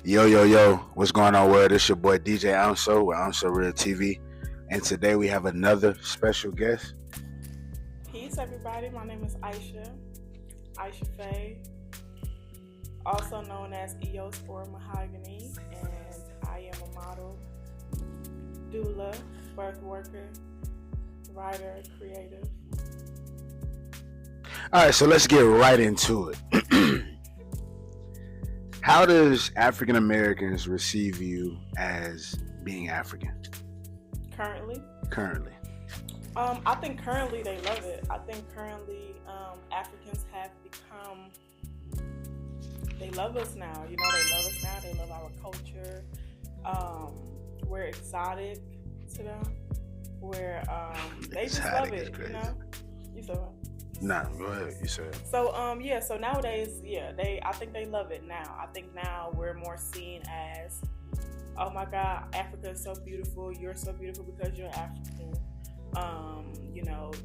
Yo, yo, yo, what's going on, world? It's your boy DJ Ounso with Ounso Real TV. And today we have another special guest. Peace, everybody. My name is Aisha FAYE, also known as EOS for Mahogany, and I am a model, doula, birth worker, writer, creative. All right, so let's get right into it. How does African Americans receive you as being African Currently, currently? I think currently they love it. I think currently Africans have become, they love us now. You know, they love us now. They love our culture. We're exotic to them. Where they just love Exotic is it. crazy. You know, you said what? Nah, go ahead. You said. So nowadays, I think they love it now. I think now we're more seen as, oh my God, Africa is so beautiful. You're so beautiful because you're African.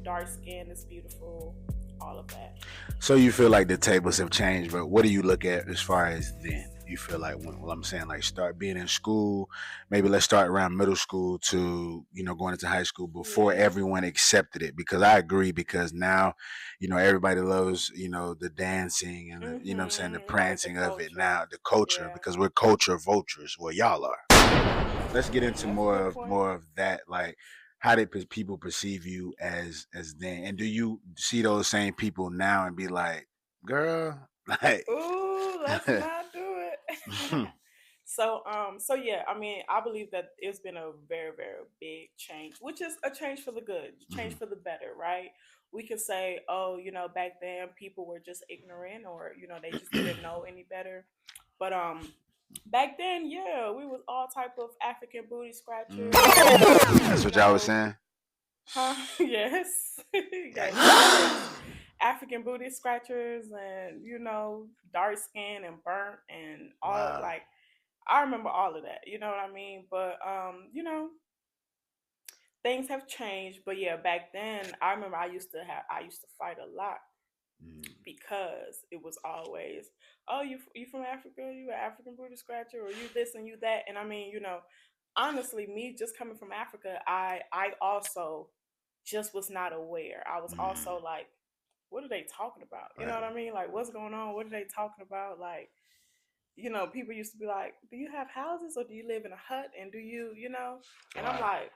Dark skin is beautiful. All of that. So you feel like the tables have changed, but what do you look at as far as then? You feel like well, I'm saying like start being in school, maybe let's start around middle school to going into high school before Yeah. everyone accepted it. Because I agree, because now, everybody loves the dancing and what I'm saying, the Right, the prancing of it culture. now, the culture, Yeah. because we're culture vultures. Well, y'all are. Let's get into That's a more good of point. more of that. Like, how did people perceive you as then, and do you see those same people now and be like, girl, like, Ooh, let's not do it. So yeah, I mean, I believe that it's been a very, very big change, which is a change for the good, change for the better, right? We could say, oh, back then people were just ignorant, or they just didn't know any better. But back then, yeah, we was all type of African booty scratchers, that's you what y'all was know, saying. huh? Yes, yes, Yikes. yes. African booty scratchers, and dark skin and burnt and all, Wow. like, I remember all of that. You know what I mean? But things have changed. But yeah, back then I remember I used to fight a lot Mm. because it was always, oh, you from Africa, you an African booty scratcher, or you this and you that. And I mean, honestly, me just coming from Africa, I also just was not aware. I was Mm. also like, what are they talking about? You know Right. what I mean? Like, what's going on? What are they talking about? Like, people used to be like, do you have houses or do you live in a hut? And do you? And I'm Wow. like,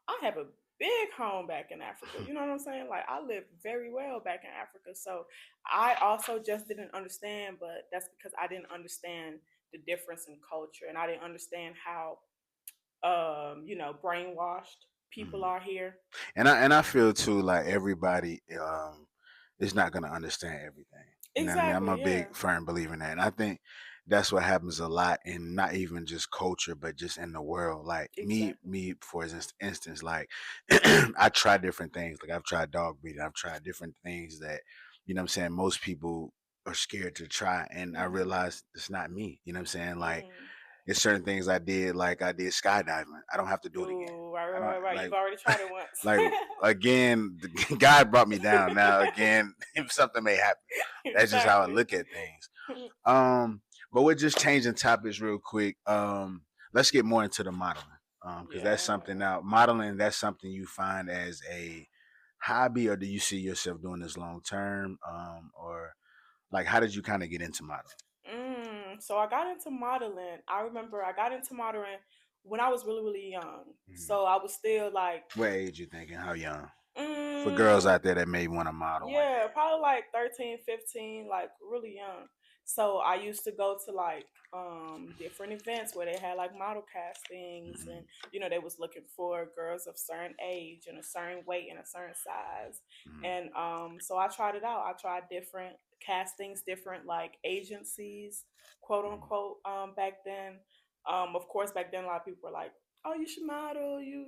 I have a big home back in Africa. You know what I'm saying? Like, I lived very well back in Africa. So I also just didn't understand, but that's because I didn't understand the difference in culture, and I didn't understand how brainwashed people Mm. are here. And I feel too like everybody is not gonna understand everything. You know what I mean? I'm a Exactly, yeah. big firm believer in that, and I think that's what happens a lot in not even just culture, but just in the world. Like Exactly. me for instance, like I try different things. Like I've tried dog breeding. I've tried different things that what I'm saying most people are scared to try, and I Mhm. realized it's not me. You know what I'm saying? Like Mhm. it's certain things I did, like I did skydiving. I don't have to do it again. Ooh, right, I right, don't right, right. like You've already tried it once. like again. God brought me down. Now again, if something may happen, that's just how I Exactly. look at things. But we're just changing topics real quick. Let's get more into the modeling, because that's Yeah. something now. Modeling, that's something you find as a hobby, or do you see yourself doing this long term? Or like, how did you kind of get into modeling? So I got into modeling. I remember I got into modeling when I was really, really young. Mhm. So I was still like, What age you thinking? How young? For girls mm, out there that may want to model one yeah, day. probably like 13, 15, like really young. So I used to go to like different events where they had like model castings, Mhm. and they was looking for girls of certain age and a certain weight and a certain size. Mhm. And so I tried it out. I tried different castings, different like agencies, quote unquote, back then. Of course back then a lot of people were like, oh, you should model, you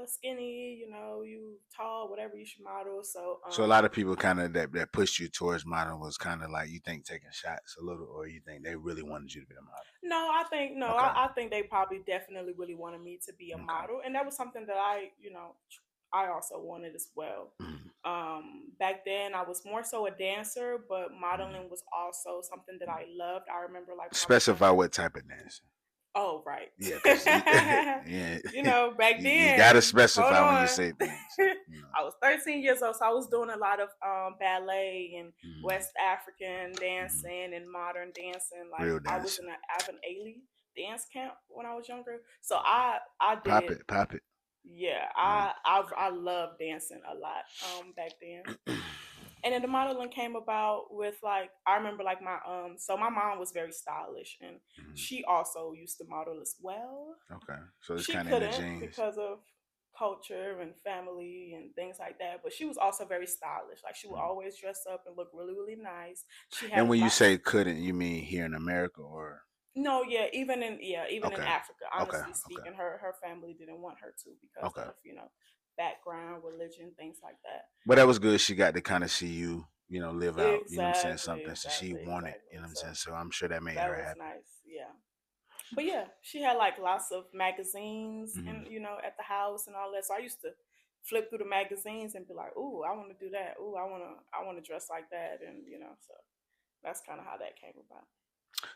skinny, you tall, whatever, you should model. So So a lot of people kind of that pushed you towards modeling was kind of like, you think, taking shots a little, or you think they really wanted you to be a model. no, I think no, Okay. I think they probably definitely really wanted me to be a Okay. model, and that was something that I also wanted as well. Mhm. back then I was more so a dancer, but Mhm. modeling was also something that I loved. I remember like when I was Specify younger. what type of dancing. Oh, right. Yeah, because yeah, Back you got to then, hold specify when you on. say things. You know, I was 13 years old, so I was doing a lot of ballet and Mhm. West African Mhm. dancing and modern dancing. Like Real I was dancing. in an Avon Ailey dance camp when I was younger. So I Pop did, it, pop it. yeah, Yeah. I love dancing a lot back then. And then the modeling came about with like I remember like my so my mom was very stylish and Mhm. she also used to model as well. Okay, so it's She kind of in the couldn't genes. because of culture and family and things like that, but she was also very stylish. Like she would Mhm. always dress up and look really really nice. She And had when you lots. say couldn't, you mean here in America or No, yeah, even in okay, Africa, okay, honestly okay, speaking, her family didn't want her to because okay. of background, religion, things like that. But that was good. She got to kind of see you, live out. You know what I'm saying? Exactly, Something. So she exactly, wanted. You exactly. know what I'm saying? So So I'm sure that made that her was happy. nice. Yeah. But yeah, she had like lots of magazines Hmm. and at the house and all that. So I used to flip through the magazines and be like, "Ooh, I want to do that. Ooh, I want to dress like that." And so that's kind of how that came about.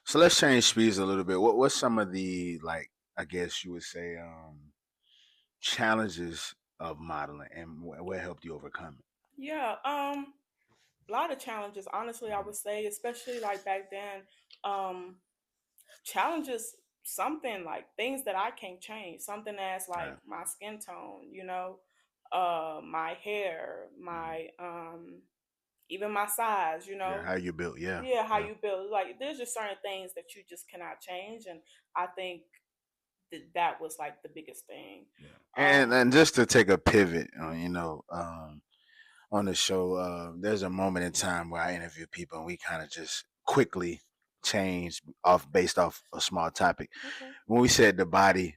So let's change speeds a little bit. What's some of the like? I guess you would say challenges of modeling, and what helped you overcome Yeah, a lot of challenges. Honestly, it? I would say, especially like back then, um, challenges something like things that I can't change. Something as like Right. my skin tone, my hair, Hmm. my even my size, Yeah. How you built? Yeah. yeah, how Yeah. you build. Like there's just certain things that you just cannot change, and I think that was like the biggest thing. Yeah. And just to take a pivot, on the show, there's a moment in time where I interview people and we kind of just quickly change off based off a small topic. Okay. When we said the body,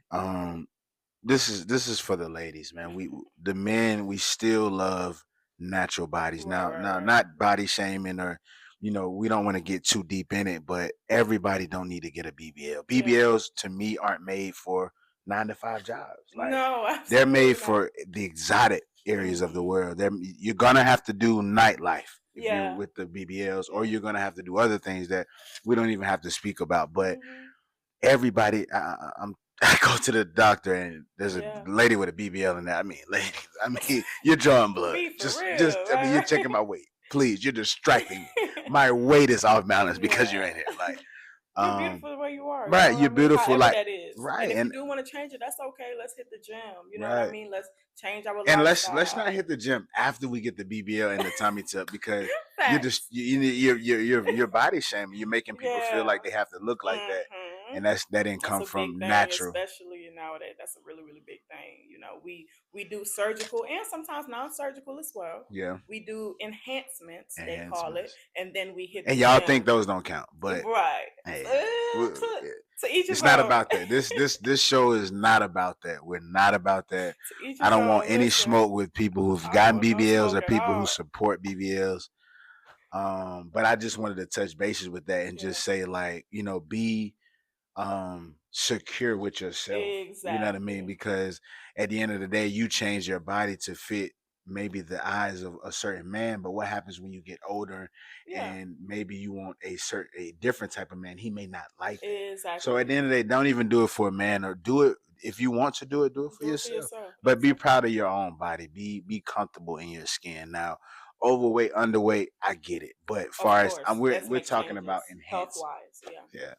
this is for the ladies, man. The men we still love natural bodies. Right, Now right, not body shaming or we don't want to get too deep in it, but everybody don't need to get a BBL. yeah. BBLs to me aren't made for 9 to 5 jobs. Like No, they're made absolutely not. for the exotic areas of the Mhm. world. You're gonna have to do nightlife if you're Yeah. with the BBLs, or Yeah. you're gonna have to do other things that we don't even have to speak about. But Mhm. everybody, I go to the doctor and there's a Yeah. lady with a BBL in there. I mean, ladies, I mean, you're drawing blood. Be for Just, real, I mean, you're right? checking my weight. Please, you're distracting me. My weight is off balance because you're Yeah. in here. Like, You're beautiful the way you are, you know right, what I you're mean? beautiful. However Like, that is. And right, if you and do want to change it, that's okay. Let's hit the gym. You know what I right. mean? Let's change our And let's not lifestyle. hit the gym after we get the BBL and the tummy tuck because you're just Facts. you're body shaming. You're making people feel Yeah. like they have to look like that, Mhm. and that didn't That's come a big from thing, natural. especially nowadays. That's a really, really big thing. We do surgical and sometimes non-surgical as well. Yeah, We do enhancements, they call it, enhancements. and then we hit And the y'all think gym. those don't count, but Right. hey, To, to each his it's not own. about that. This show is not about that. We're not about that. To each I his don't want own. any Listen, smoke with people who've I don't gotten want no BBLs smoke or at people who all. support BBLs. But I just wanted to touch bases with that and Yeah. just say, like, be secure with yourself. You know what I mean? Exactly. Because at the end of the day, you change your body to fit maybe the eyes of a certain man, but what happens when you get older Yeah. and maybe you want a different type of man? He may not like that. So at Exactly. the end of the day, don't even do it for a man, or do it if you want to do it for Do it for yourself. yourself. But be Exactly. proud of your own body. Be comfortable in your skin. Now, overweight, underweight, I get it. But Of far as course. we're Let's we're make talking about changes health enhancement. wise. Yeah. Yeah.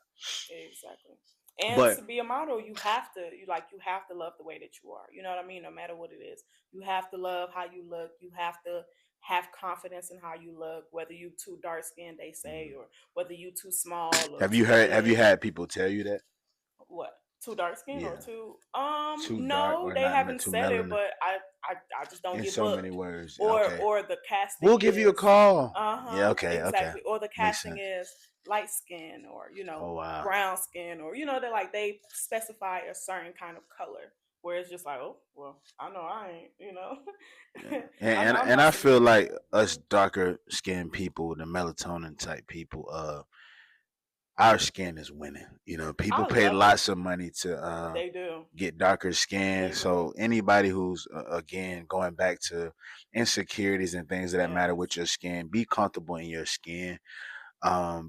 Exactly. And But to be a model, you have to love the way that you are. You know what I mean? No matter what it is. You have to love how you look. You have to have confidence in how you look, whether you too dark skinned, they say, mhm. or whether you too small or Have you too heard? Have you big. had people tell you that? What? Too dark skin or Yeah, too too dark no, or they not haven't too said it, melanin. but I just don't In get so many booked. words. Or Okay, or the we'll casting give you a is call. Yeah. Okay. Okay. exactly. Or the Makes casting sense. is light skin or Oh wow. brown skin or they're like they specify a certain kind of color where it's just like, oh well, I know I ain't, Yeah. I know And I'm and not I similar feel to like that. us darker skinned people, the melatonin type people, our skin is winning. You know, people I pay love it. lots of money to They do. get darker skin. They do. So anybody who's again going back to insecurities and things of that matter with Yes. your skin, be comfortable in your skin.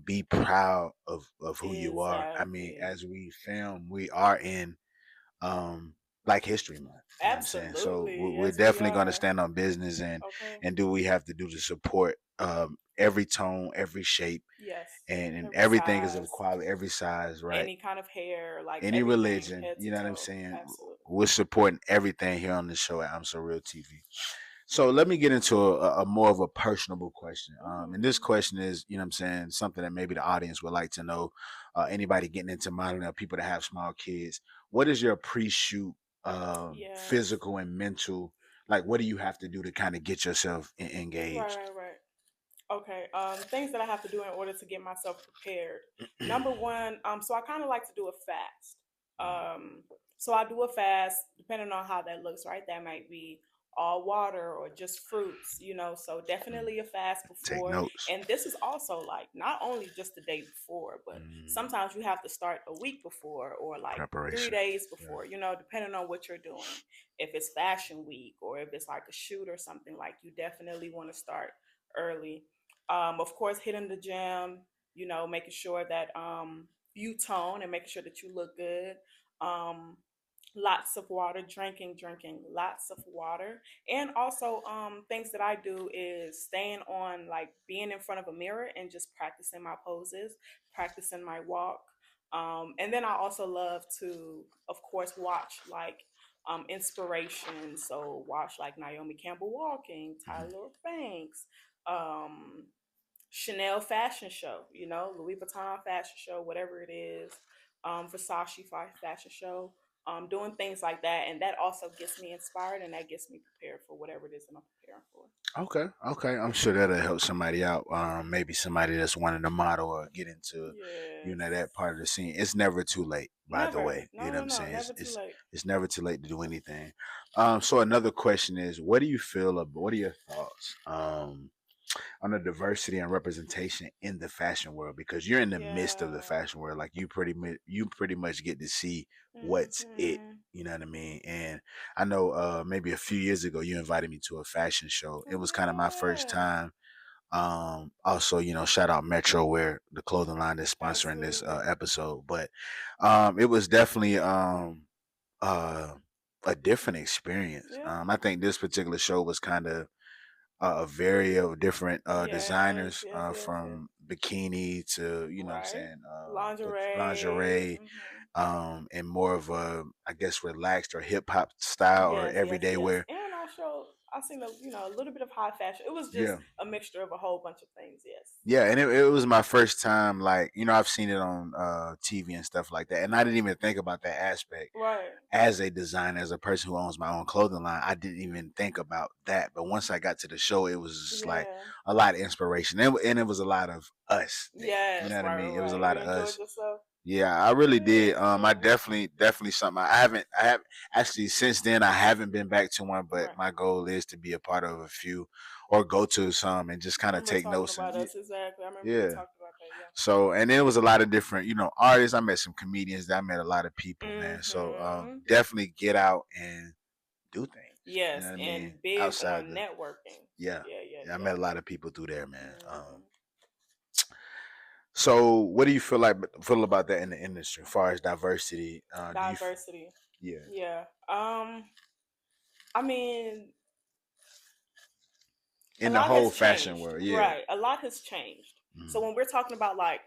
Be proud of who you are. I mean, Exactly. as we film, we are in um Black History Month. You know what I'm saying? So Absolutely. we're Yes, we definitely going to are. stand on business Okay. and do what we have to do to support every tone, every shape, Yes. and Every everything is of size, quality, every size, right? any kind of hair, like Any everything, religion, head you to know what I'm toe. saying? Absolutely. We're supporting everything here on the show at I'm So Real TV. So let me get into a more of a personable question. And this Hmm. question is, you know what I'm saying, something that maybe the audience would like to know. Anybody getting into modeling or people that have small kids, what is your pre-shoot Yes. physical and mental? Like, what do you have to do to kind of get yourself Right, engaged? right, right. Okay. Things that I have to do in order to get myself prepared. Number one, so I kind of like to do a fast. Um, so I do a fast, depending on how that looks, right? That might be all water or just fruits, you know. So definitely a fast Take before. notes. And this is also like not only just the day before, but Mm, sometimes you have to start a week before or like three preparation. days Yeah. before, you know, depending on what you're doing. If it's fashion week or if it's like a shoot or something, like you definitely want to start early. Of course, hitting the gym, you know, making sure that you tone and making sure that you look good. Um, Lots of water, drinking lots of water. And also, things that I do is staying on, like being in front of a mirror and just practicing my poses, practicing my walk. And then I also love to, of course, watch like inspiration. So watch like Naomi Campbell walking, Mhm. Tyler Banks, um, Chanel fashion show, you know, Louis Vuitton fashion show, whatever it is, Versace fashion show, doing things like that. And that also gets me inspired and that gets me prepared for whatever it is that I'm preparing for. Okay, okay. I'm sure that'll help somebody out. Maybe somebody that's wanting to model or get into, you know, Yes. that part of the scene. It's never too late, by the Never. way. You No, know what no, I'm no. saying? Never too late. It's never too late to do anything. So another question is, what do you feel about? What are your thoughts? On the diversity and representation in the fashion world because you're in the midst of the Yeah. fashion world. Like you pretty much get to see what's it. Hmm. You know what I mean? And I know maybe a few years ago you invited me to a fashion show. It Oh, was kind of my first yeah. time. Also, you know, shout out Metro Wear, the clothing line that's sponsoring this Absolutely. episode. But it was definitely uh a different experience. Yeah. I think this particular show was kind of a very of different Yes, designers yes, yes, yes. from bikini to you know what I'm Right. saying the Lingerie. lingerie Hmm. and more of a I guess relaxed or hip hop style or Yes, yes, everyday yes. wear. And I seen a little bit of high fashion. It was just Yeah. a mixture of a whole bunch of things. Yes. Yeah, and it was my first time, like, you know, I've seen it on TV and stuff like that. And I didn't even think about that aspect Right. as a designer, as a person who owns my own clothing line. I didn't even think about that. But once I got to the show, it was just like Yeah. a lot of inspiration. And it was a lot of us there. You know Yes. what I Right. mean? Right. It was a Right. lot You of enjoyed us. yourself. Yeah, I really did. I Good. definitely something I have actually since then I haven't been back to one, but Right. my goal is to be a part of a few or go to some and just I kind of remember take talking notes and about us exactly. I remember you yeah. talked about that. Yeah. So and there was a lot of different, you know, artists. I met some comedians. I met a lot of people, man. So Mm-hmm. definitely get out and do things. You know Yes, what I mean? and big Outside on the networking. yeah. Yeah. Yeah. Yeah, I Yeah. met a lot of people through there, man. Mm-hmm. So what do you feel about that in the industry as far as diversity? Diversity. Yeah. Yeah. I mean, a In the lot whole has fashion changed. world, yeah. Right. A lot has changed. So Mhm, when we're talking about like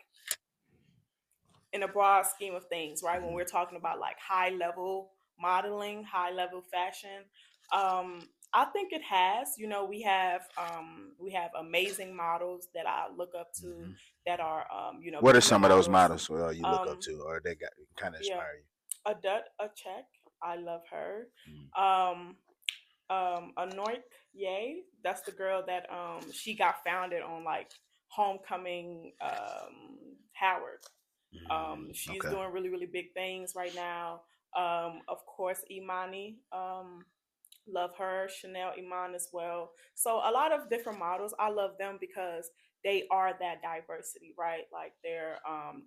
in a broad scheme of things, right? When mhm, we're talking about like high level modeling, high level fashion, I think it has. You know, we have amazing models that I look up to mhm. that are What are beauty some of those models. models you look up Um, to, or they got kind of yeah, inspire a check. I love her. you? Um, Anoik Ye. That's the girl that she got founded on like Homecoming Howard. She's Okay. doing really, really big things right now. Of course, Imani. Love her, Chanel Iman as well. So a lot of different models. I love them because they are that diversity, right? Like they're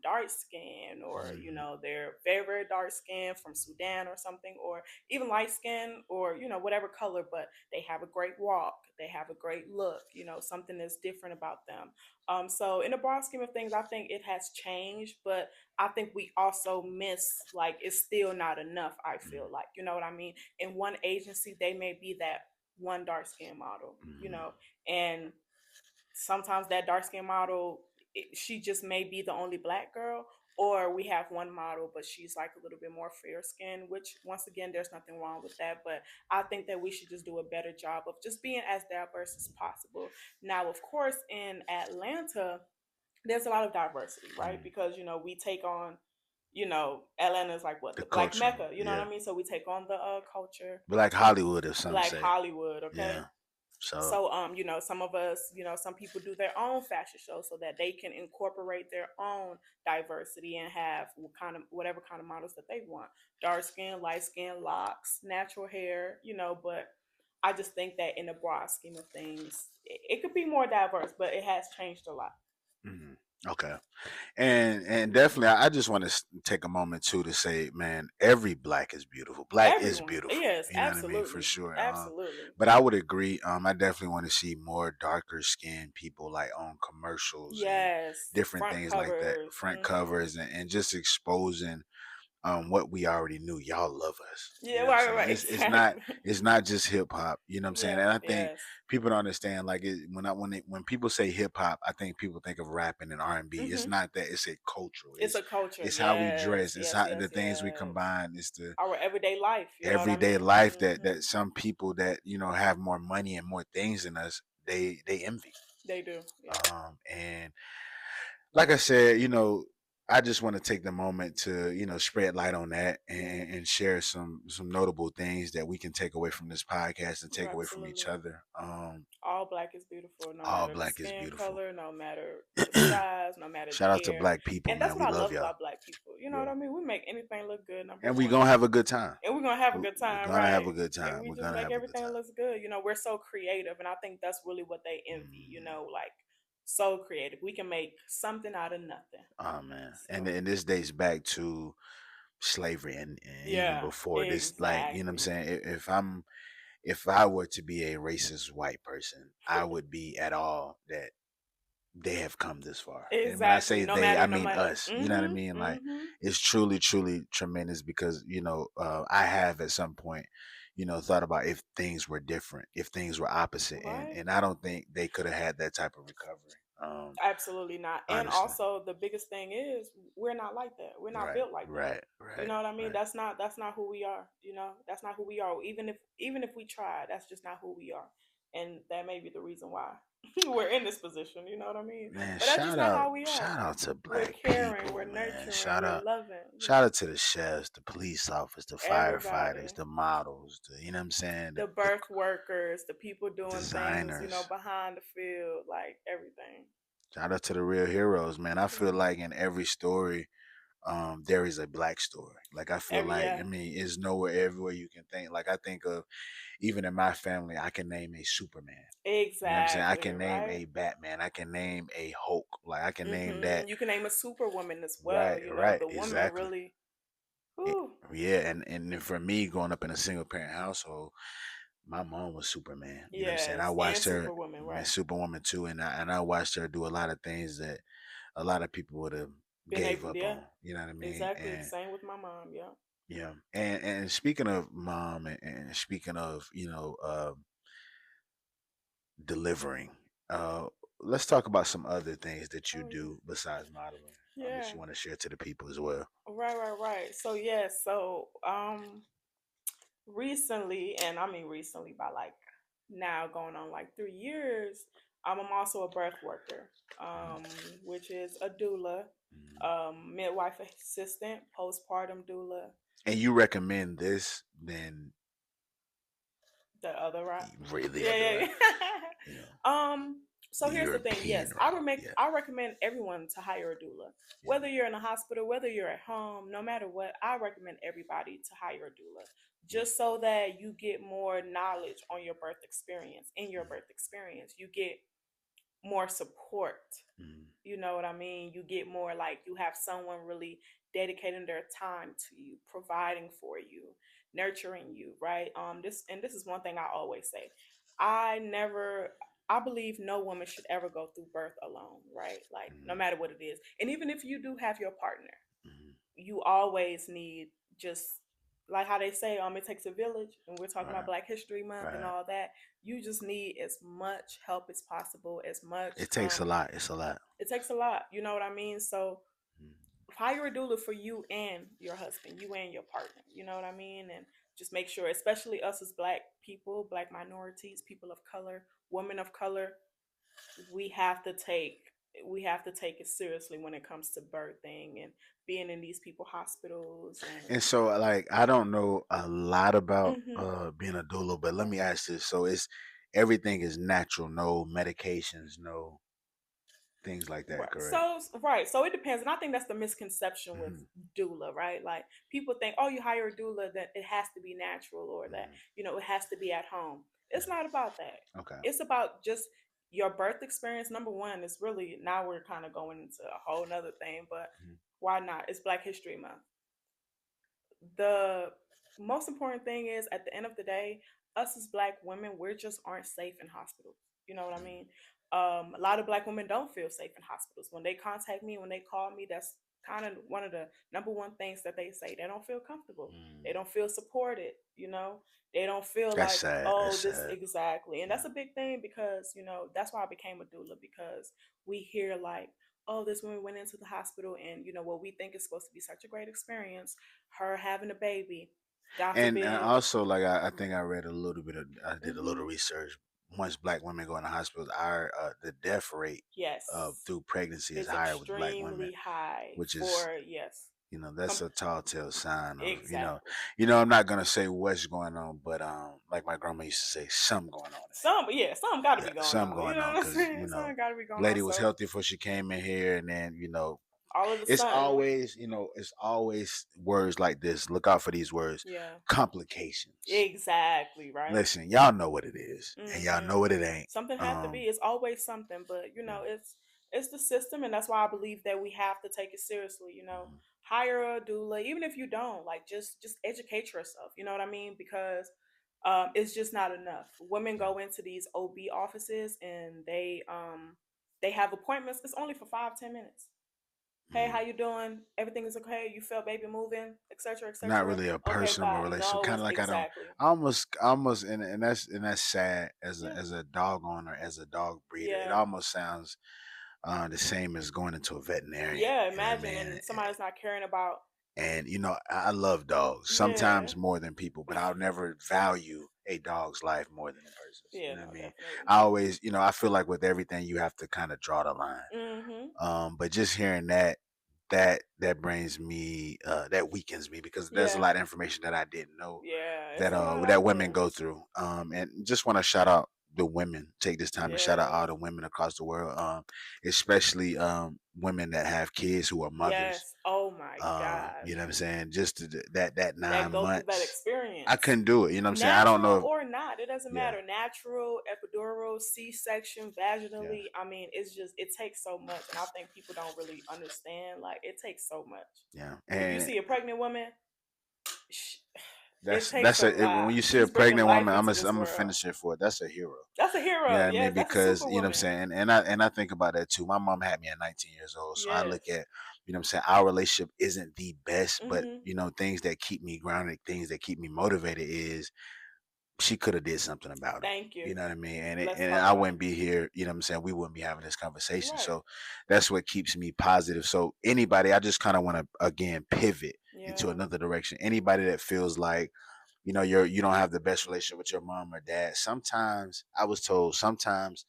dark skin, or Mhm. they're very very dark skin from Sudan or something, or even light skin, or whatever color, but they have a great walk, they have a great look, something that's different about them. So in the broad scheme of things, I think it has changed, but I think we also miss, like, it's still not enough. I Mhm. feel like, you know what I mean. In one agency, they may be that one dark skin model, Mhm. and sometimes that dark skin model, she just may be the only black girl, or we have one model but she's like a little bit more fair skin, which once again there's nothing wrong with that, but I think that we should just do a better job of just being as diverse as possible. Now of course in Atlanta there's a lot of diversity, right? Mhm. Because we take on, Atlanta is like what, The the black culture, mecca, you know what yeah. I mean? So we take on the culture, Black Hollywood, if some Black say. Hollywood, okay? Yeah. So. So some of us, some people do their own fashion show so that they can incorporate their own diversity and have whatever kind of models that they want. Dark skin, light skin, locks, natural hair, but I just think that in the broad scheme of things, it could be more diverse, but it has changed a lot. Mhm. Okay. And definitely, I just want to take a moment too to say, man, every black is beautiful. Black is Everyone. beautiful. Yes, You know what I mean, for absolutely. sure. Absolutely. But I would agree. I definitely want to see more darker skinned people like on commercials and Yes. different Front things like that, covers. front Hmm. covers, and just exposing what we already knew. Y'all love us. You Yeah, know what I'm right, saying? right, exactly. It's not just hip hop. You know what I'm saying? Yeah, And I think yes. people don't understand. Like when people say hip hop, I think people think of rapping and R&B. It's Hmm. not that. It's a cultural. It's a culture. It's how we Yes, dress. It's yes, how yes, the things we yes. combine. It's the Our everyday life, you know what I everyday mean? life Hmm. that some people that have more money and more things than us, they envy. They do. Yeah. And like I said, I just want to take the moment to, spread light on that Yeah. and share some notable things that we can take away from this podcast and take away from each Absolutely. other. All black is beautiful, no All matter the black is skin beautiful. color, no matter the size, no matter Shout the out to hair. black people, And that's man. what We I love love y'all. about black people. You know what Yeah. I mean? We make anything look good, number And we one. gonna have a good time. And we're gonna have a good We're time, gonna have right? a good And time. we We're just gonna make have a good everything time. look good. We're so creative, and I think that's really what they envy. Mhm. Like so creative. We can make something out of nothing. Oh man. So And this dates back to slavery and even yeah, before this, like, you know what I'm exactly, saying? If I were to be a racist white person, I would be at all that they have come this far. And when I exactly. say No they, matter, I no mean matter. us. You know what I Mhm, mean? Like mhm. it's truly, truly tremendous because, I have at some point, thought about if things were different, if things were opposite. And Right. and I don't think they could have had that type of recovery. Absolutely not. And Honestly. also the biggest thing is we're not like that. We're not Right, built like that. right, You right, know what I mean? right. That's not who we are. That's not who we are. Even if we try, that's just not who we are. And that may be the reason why we're in this position. You know what I mean? Man, But that's just not how we are. shout out to We're black caring, we're people, man. nurturing, we're loving, Shout out to the chefs, the police officers, the firefighters, everybody. the models, you know what I'm saying, The the birth workers, the people doing things, designers. behind the field, like everything. Shout out to the real heroes, man. I feel Yeah. like in every story, there is a black story. Like I feel Every like, yeah. I mean, it's nowhere everywhere you can think. Like I think of even in my family, I can name a Superman. You know what I'm saying? I Exactly, can name right? a Batman. I can name a Hulk. Like I can name that. You can name a superwoman as well. Right, right, The woman exactly. really. It- Whew, yeah, and then for me, growing up in a single parent household, my mom was Superman. You know what I'm saying? I yes, and watched her, superwoman, man, right? Superwoman too, and I watched her do a lot of things that a lot of people would have Been gave able, up yeah, on. You know what I mean? exactly. And Same with my mom. Yeah. yeah, and speaking of mom, and speaking of delivering, uh, let's talk about some other things that you Oh yeah. do besides modeling. That Yeah. you want to share to the people as well. Right, right, right. So yeah, so recently, and I mean recently by like now going on like 3 years, I'm also a birth worker, which is a doula, Mhm. midwife assistant, postpartum doula. And you recommend this, then The other route. really Yeah, other yeah, right? yeah. Yeah. um, So here's the thing. European Yes, route. Yeah, I recommend everyone to hire a doula. yeah. Whether you're in a hospital, whether you're at home, no matter what, I recommend everybody to hire a doula, just so that you get more knowledge on your birth experience. In your birth experience, you get more support. Mm-hmm. You know what I mean? You get more, like, you have someone really dedicating their time to you, providing for you, nurturing you, right? This is one thing I always say. I never I believe no woman should ever go through birth alone, right? Like, no Mm-hmm. matter what it is. And even if you do have your partner, Mm-hmm. you always need, just like how they say, it takes a village, and we're talking about Right, Black History Month and right. all that. You just need as much help as possible, as much It takes a lot. It's a lot. it takes a lot, you know what I mean? So Mm. hire a doula for you and your husband, you and your partner, you know what I mean? And just make sure, especially us as Black people, Black minorities, people of color, women of color, we have to take we have to take it seriously when it comes to birthing and being in these people hospitals And and so, like, I don't know a lot about mhm. being a doula, but let me ask this: so, it's everything is natural, no medications, no things like that, Right. correct? So it depends, and I think that's the misconception with Mm-hmm. doula, right? Like, people think, oh, you hire a doula that it has to be natural, or that, Mm-hmm. it has to be at home. Yeah. It's not about that. Okay. It's about just your birth experience. Number one, is really, now we're kind of going into a whole nother thing, but Mm-hmm. why not? It's Black History Month. The most important thing is, at the end of the day, us as Black women, we're just aren't safe in hospitals. You know what I mean? A lot of Black women don't feel safe in hospitals. When they contact me, when they call me, that's kind of one of the number one things that they say. They don't feel comfortable. They Mm. don't feel supported. They don't feel That's like, sad. That's oh, this sad. exactly. And Yeah. that's a big thing, because that's why I became a doula, because we hear like, oh, this woman went into the hospital, and what we think is supposed to be such a great experience, her having a baby, God And forbid. also, like, I think I read a little bit of, I did a Hmm. little research. Once Black women go into hospitals, our the death rate Yes, through pregnancy is it's higher with Black women, extremely high which is, for, yes, that's com- a tall tale sign of, exactly. I'm not gonna say what's going on, but like my grandma used to say, something going on in Yeah, something got to here. be Yeah, going something on. You going know on what I'm because saying? Something got to be going on. lady was So healthy before she came in here, and then all of a it's sudden, always it's always words like this. Look out for these words, yeah, complications. exactly, right. Listen, y'all know what it is, and y'all Hmm. know what it ain't. Something had to be. Um, It's always something, but yeah. it's the system, and that's why I believe that we have to take it seriously. Mhm. Hire a doula, even if you don't, like, just educate yourself. You know what I mean? Because it's just not enough. Women Yeah. go into these OB offices, and they have appointments. It's only for 5-10 minutes. Hey, how Mhm. you doing? Everything is okay? You felt baby moving, etc., Not etc. really a Okay, personal bye. relationship. No, Kind it's of like I don't. exactly. I almost, and that's sad as a Yeah, dog owner, as a dog breeder. It yeah. almost sounds the same as going into a veterinarian. Yeah, You know what I imagine, mean? and somebody's not caring about. And I love dogs Yeah. sometimes more than people, but I'll never value a dog's life more than a person's. You Yeah, know no, what I mean? definitely. I always, I feel like with everything you have to kind of draw the line. Mhm. But just hearing that brings me that weakens me because there's a Yeah. lot of information that I didn't know Yeah, that it's a lot that out women there. go through. And just want to shout out the women. Take this time to shout out Yes. all the women across the world, especially women that have kids who are mothers. Yes. Oh my You know what I'm gosh. saying? Just that That nine go through that months, I experience. couldn't do it. You know what I'm saying? I don't Natural know. or not, it doesn't Yeah, matter. Natural, epidural, C-section, yeah, vaginally. I mean, it takes so much, and I think people don't really understand. Like, it takes so much. yeah. If you And see a pregnant woman, sh- it that's takes a when lot. you see a She's bringing pregnant life woman, into I'm this gonna world. finish it for it. That's a hero. That's a You know hero. what I mean? Yes, that's a Because I'm superwoman. saying, and I think about that too. My mom had me at 19 years old, so I look Yes. at, I'm saying, our relationship isn't the best, but Mhm. things that keep me grounded, things that keep me motivated is she could have did something about it. Thank you. You know what I mean? Let's And talk I about wouldn't it. be here. You know what I'm saying? We wouldn't be having this conversation. Right. So that's what keeps me positive. So anybody, I just kind of want to again pivot into Yeah. another direction. Anybody that feels like you don't have the best relationship with your mom or dad. Sometimes I was told sometimes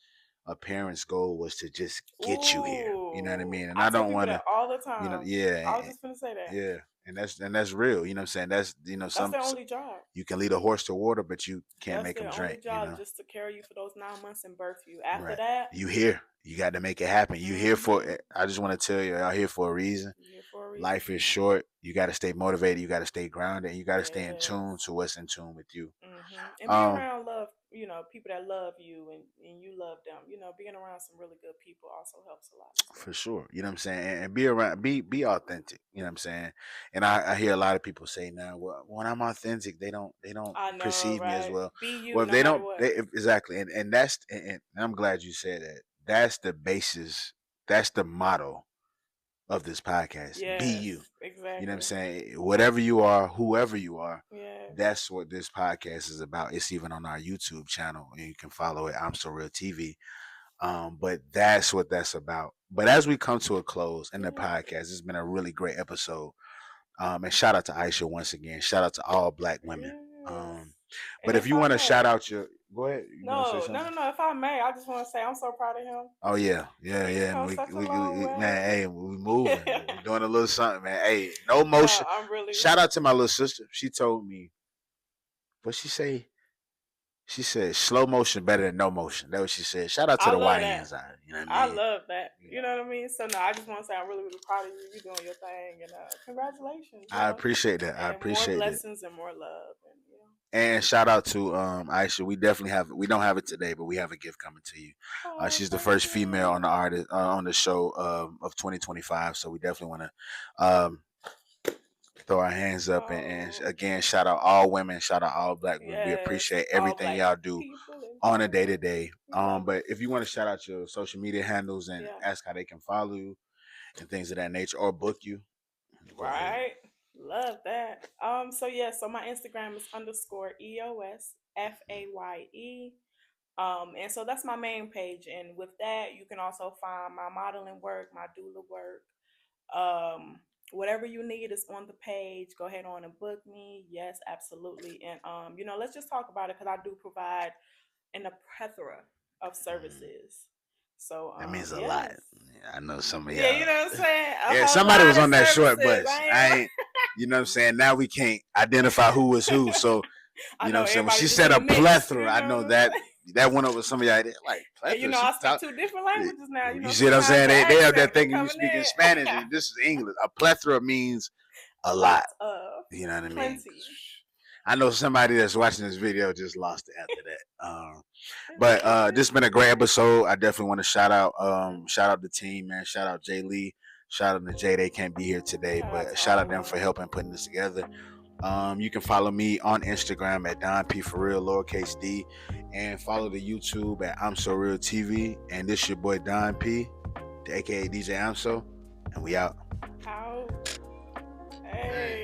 a parent's goal was to just get you Ooh, here. You know what I mean? And I I tell don't people want to, that all the time. yeah, I was just gonna say that. yeah, and that's real. You know what I'm saying? That's That's their only job. you can lead a horse to water, but you can't That's make him their only drink. job, just to carry you for those 9 months and birth you. After Right. that, You here. You got to make it happen. You here for mm-hmm, it. I just want to tell you, y'all here for a reason. you're here for a reason. Life is short. You got to stay motivated. You got to stay grounded. And you got to stay in tune Yes. to what's in tune with you. And be Um, around love, people that love you and you love them. Being around some really good people also helps a lot as for well. sure. You know what I'm saying? And be around, be authentic. You know what I'm saying? And I hear a lot of people say now, well, when I'm authentic, they don't I know, perceive me as right? well. Be you Well, if no they matter don't, what. they, exactly. And that's and I'm glad you said that. That's the basis. That's the motto of this podcast. Be Yes, you. You know what I'm exactly. saying? Whatever you are, whoever you are, Yes. that's what this podcast is about. It's even on our YouTube channel, and you can follow it. I'm So Real TV. But that's what that's about. But as we come to a close in the Yeah. podcast, it's been a really great episode. And shout out to Aisha once again. Shout out to all Black women. Yes. Um, And but if if you I want to shout may, out your, go ahead. You want to say no, no, something? no, no. If I may, I just want to say I'm so proud of him. Oh yeah, yeah, He's yeah. And come such a long man, way. hey, we moving. We doing a little something, man. Hey, no No, motion. I'm really. Shout out to my little sister. She told me what she say. She said slow motion better than no motion. That's what she said. Shout out to I the love that. YNs out. You know what I I mean? love that. Yeah. You know what I mean? So no, I just want to say I'm really, really proud of you. You're doing your thing, and congratulations, I appreciate that. I and more appreciate that. blessings and more love, and And shout out to Aisha. We don't have it today, but we have a gift coming to you. Oh, She's the thank first female you. on the artist on the show of 2025. So we definitely want to throw our hands up and Oh, again shout out all women, shout out all Black women. We yes, appreciate all everything black y'all do people in on a day to general. day. Yeah, But if you want to shout out your social media handles and yeah. ask how they can follow you and things of that nature, or book you, go ahead. Right. Love that. So yeah, so my Instagram is underscore EOS FAYE. And so that's my main page. And with that, you can also find my modeling work, my doula work. Whatever you need is on the page. Go ahead on and book me. Yes, absolutely. And let's just talk about it because I do provide in a plethora of Mhm. services. So That means a lot. yes. Yeah, I know some of Yeah, you y'all. know what I'm saying? A Yeah, whole somebody lot was of on that short services. bus. I ain't, you know what I'm saying? Now we can't identify who was who. So, I you know what know I'm saying? When everybody she just said in the a mix, plethora, you I know know what I'm saying? that went over some of y'all. Like, And plethora, she I speak talk. two different languages now. You see what I'm Sometimes saying? the They have that accent be thinking you coming speaking in. Spanish and this is English. A plethora means A a lot. lot of You know what I mean? plenty. I know somebody that's watching this video just lost it after that. It's But okay. this has been a great episode. I definitely want to shout out the team, man. Shout out Jay Lee. Shout out to Jay. They can't be here today, Shout out but to shout all out of them for them. helping putting this together. You can follow me on Instagram at Don P for real lowercase D, and follow the YouTube at I'm So Real TV. And this your boy Don P, aka DJ I'm So, and we out. Out. Hey.